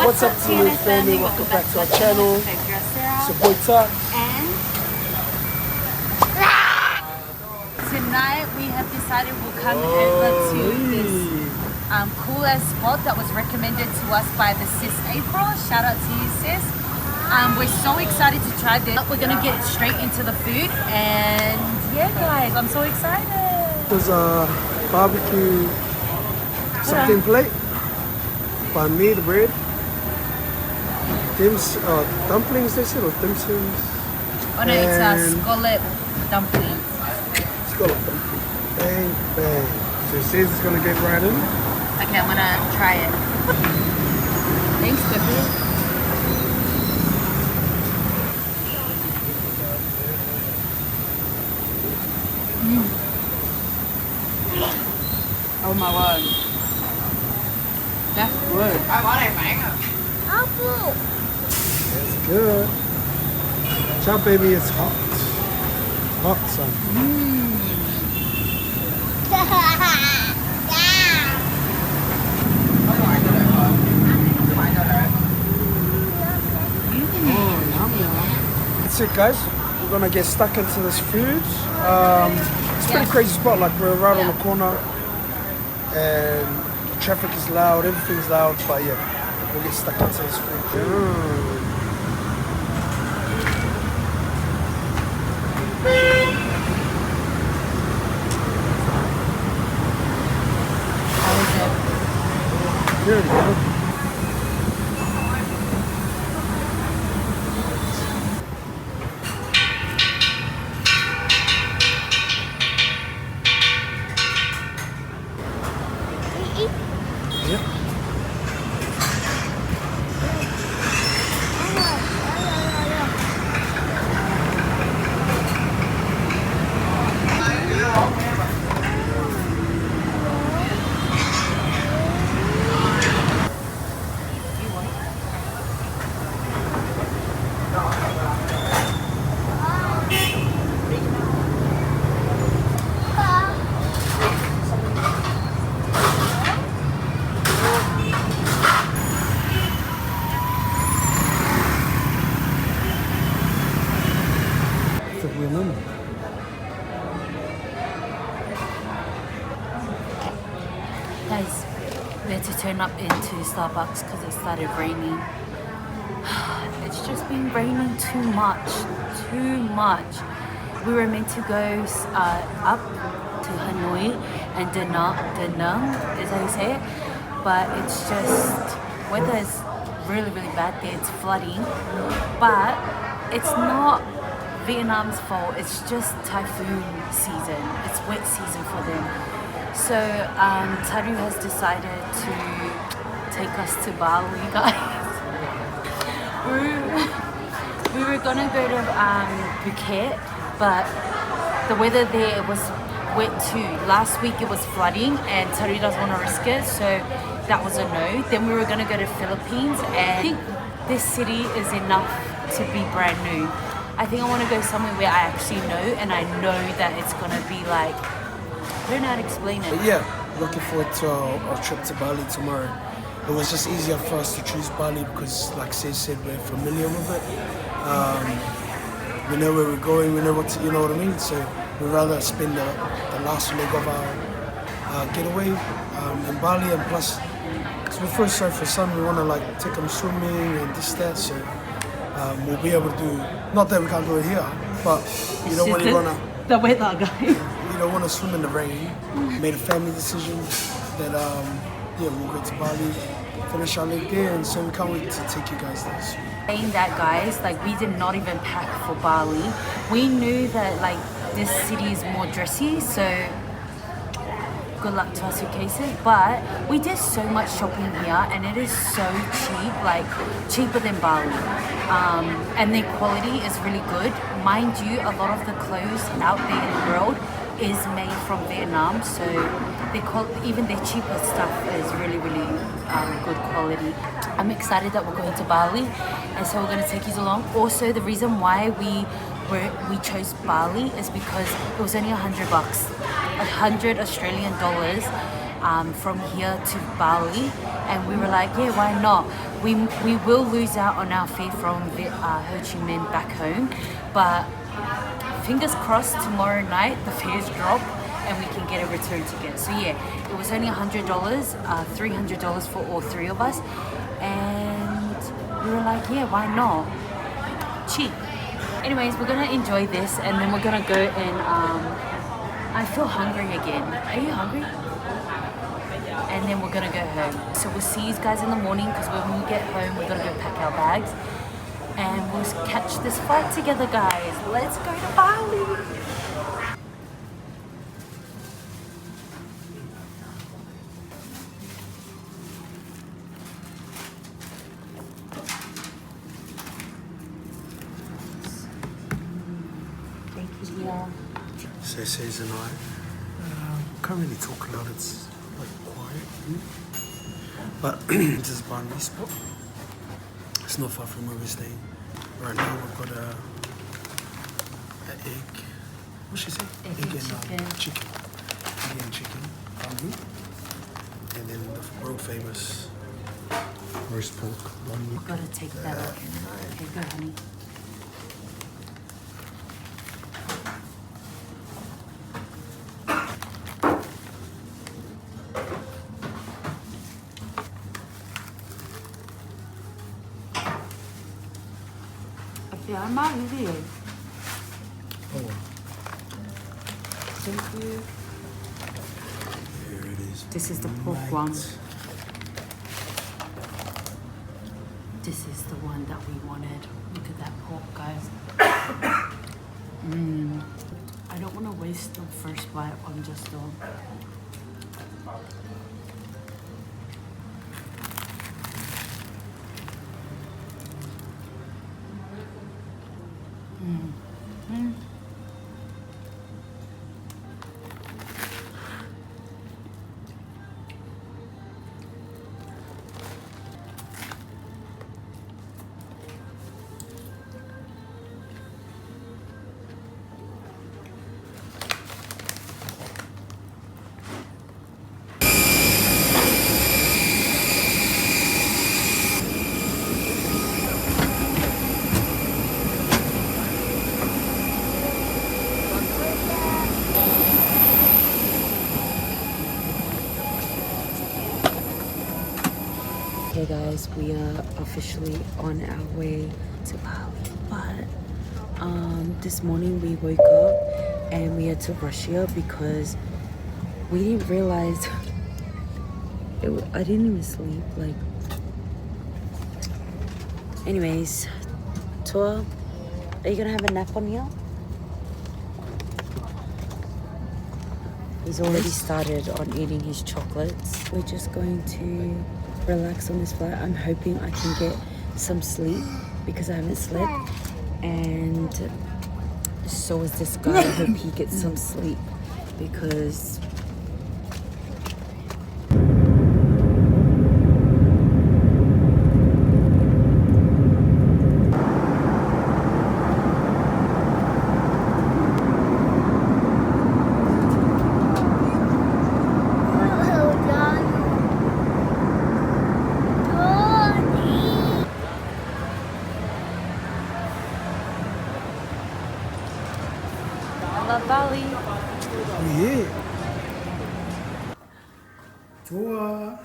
What's up to you, family? Welcome back to our channel. It's your boy Tuxx. And tonight we have decided we'll come over to this cool ass spot that was recommended to us by the sis April. Shout out to you, sis. We're so excited to try this. We're gonna get straight into the food, and yeah, guys, I'm so excited. There's a barbecue something plate. Banh mi, the bread. Dumplings, they said, or dim sums. Oh no, it's a scallop dumpling. Scallop dumpling. Bang, bang. So it says it's gonna get right in. Okay, I'm gonna try it. Thanks, Pepe. Oh my god. That's good. Apple. It's good. Chow baby, it's hot. Hot, son. That's it, guys. We're gonna get stuck into this food. It's a pretty crazy spot. Like, we're right on the corner, and the traffic is loud, everything's loud. But yeah, we'll get stuck into this food. There we go. Yep. Guys, we had to turn up into Starbucks because it started raining. It's just been raining too much. We were meant to go up to Hanoi and Da Nang, is how you say it. But it's just, weather is really bad there. It's flooding. But it's not Vietnam's fault. It's just typhoon season. It's wet season for them. So Taru has decided to take us to Bali, guys. We were gonna go to Phuket, but the weather there was wet too. Last week it was flooding, and Taru doesn't want to risk it, so that was a no. Then we were gonna go to Philippines, and I think this city is enough to be brand new. I think I want to go somewhere where I actually know, and I know that it's gonna be like, I don't know how to explain it. But yeah, looking forward to our trip to Bali tomorrow. It was just easier for us to choose Bali because, like Say said, we're familiar with it. We know where we're going, we know what to, you know what I mean? So we'd rather spend the last leg of our getaway in Bali, and plus, because we feel sorry for son, we want to like take him swimming and this, that, so we'll be able to do, not that we can't do it here, but you don't really want to... The weather, guys. You don't want to swim in the rain. Made a family decision that yeah, we'll go to Bali, finish our leg there, and so we can't wait to take you guys there. Saying that, guys, like, we did not even pack for Bali. We knew that like this city is more dressy, so good luck to our suitcases. But we did so much shopping here, and it is so cheap, like cheaper than Bali. And their quality is really good. Mind you, a lot of the clothes out there in the world is made from Vietnam, so even their cheaper stuff is really good quality. I'm excited that we're going to Bali, and so we're going to take you along. Also, the reason why we chose Bali is because it was only $100, 100 Australian dollars, from here to Bali, and we were like, yeah, why not? We will lose out on our fee from Ho Chi Minh back home, but fingers crossed tomorrow night the fares drop and we can get a return ticket. So yeah, it was only $100, $300 for all three of us, and we were like, yeah, why not? Cheap. Anyways, we're gonna enjoy this and then we're gonna go and I feel hungry again. Are you hungry? And then we're gonna go home. So we'll see you guys in the morning, because when we get home we're gonna go pack our bags and we'll catch this flight together, guys. Let's go to Bali. Thank you, dear. Says and I can't really talk a lot. It's like quiet, but this is Bali spot. It's not far from where we're staying. Right now we've got an egg. What's she say? Egg and chicken. Egg and chicken. And then the world famous roast pork. We've got to take that out. Okay, go, honey. Yeah, I'm out with you. Oh. Thank you. Here it is. This is the pork one. This is the one that we wanted. Look at that pork, guys. I don't want to waste the first bite on just the... Okay guys, we are officially on our way to Bali, but this morning we woke up and we had to rush here because we didn't realize I didn't even sleep. Like, anyways, Tua, are you gonna have a nap on here? He's already started on eating his chocolates. We're just going to relax on this flight. I'm hoping I can get some sleep because I haven't slept, and so is this guy. I hope he gets some sleep because Bali. Yeah. Tua.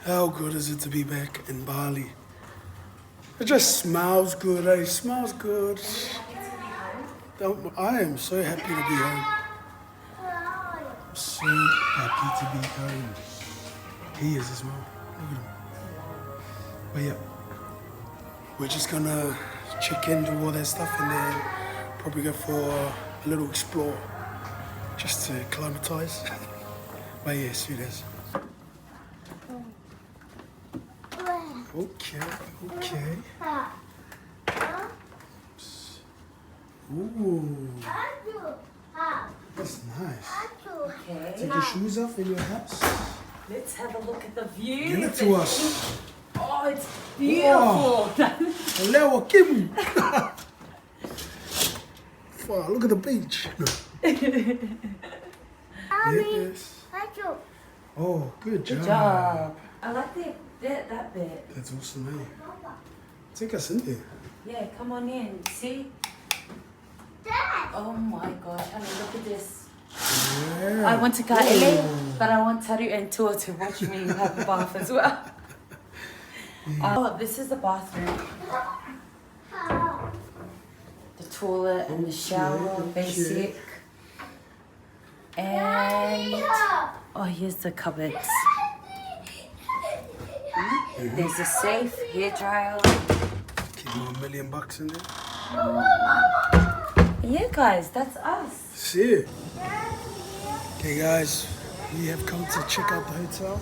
How good is it to be back in Bali? It just smells good, eh? It smells good. I am so happy to be home. I'm so happy to be home. He is as well. Look at him. But yeah, we're just gonna check in, do all that stuff, and then probably go for a little explore just to acclimatize. But yeah, see this. Okay. Ooh, that's nice. Okay, Take your shoes off in your house. let's have a look at the view. Give it to us. Oh, it's beautiful. Hello, Kim. Wow, look at the beach. Yes. Oh, good job. Good job. I like that bit. That's awesome, eh? Take us in there. Yeah, come on in. See? Oh my gosh, honey, look at this. Yeah. I want to go LA, but I want Taru and Tua to watch me have a bath as well. Oh, this is the bathroom. The toilet and the shower, basic. And oh, here's the cupboards. There's a safe, hair dryer. Keep $1 million in there. Yeah, guys, that's us. See it. Okay, guys, we have come to check out the hotel.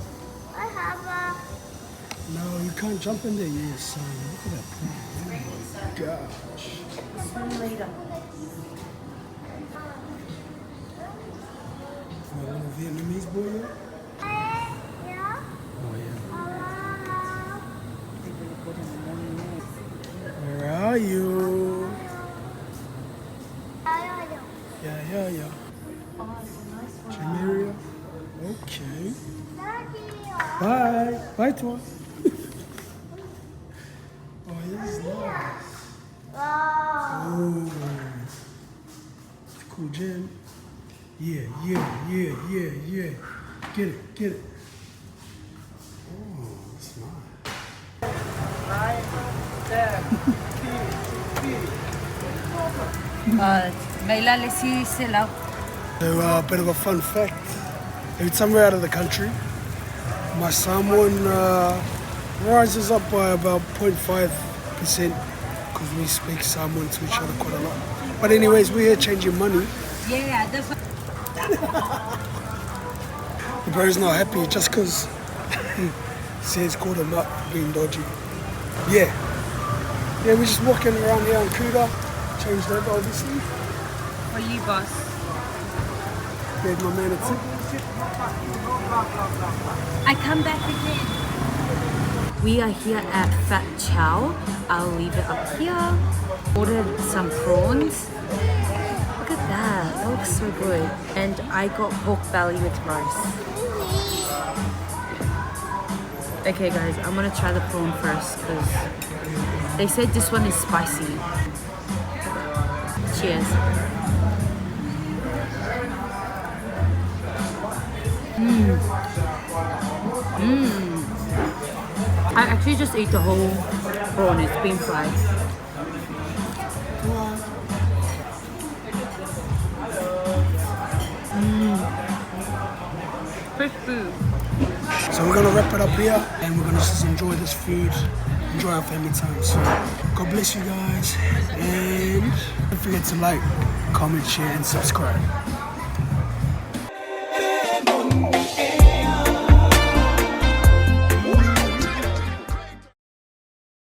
No, you can't jump in there, you son. Look at that pool. Oh my gosh. Swim later. A little Vietnamese boy here? Oh, yeah. Where are you? Yeah. Oh, it's a nice one. Gym area? Okay. Bye. Bye, Twan. Oh, this is nice. Oh. It's a cool gym. Yeah. Get it. Oh, that's nice. Right there. Meila lesi sila. So, a bit of a fun fact. Every time we're out of the country, my salmon rises up by about 0.5% because we speak Samoan to each other quite a lot. But anyways, we're here changing money. Yeah, that's The bro's not happy just because Sarah's called him up being dodgy. Yeah, we're just walking around here on Kuta. Changed over, obviously. for you, boss. Gave my man a tip. I come back again. We are here at Fat Chow. I'll leave it up here. Ordered some prawns. Look at that. That looks so good. And I got pork belly with rice. Okay guys, I'm gonna try the prawn first because they said this one is spicy. Cheers. I actually just ate the whole prawn. It's been fried. Crispy. So we're gonna wrap it up here and we're gonna just enjoy this food, enjoy our family time. So God bless you guys and don't forget to like, comment, share and subscribe.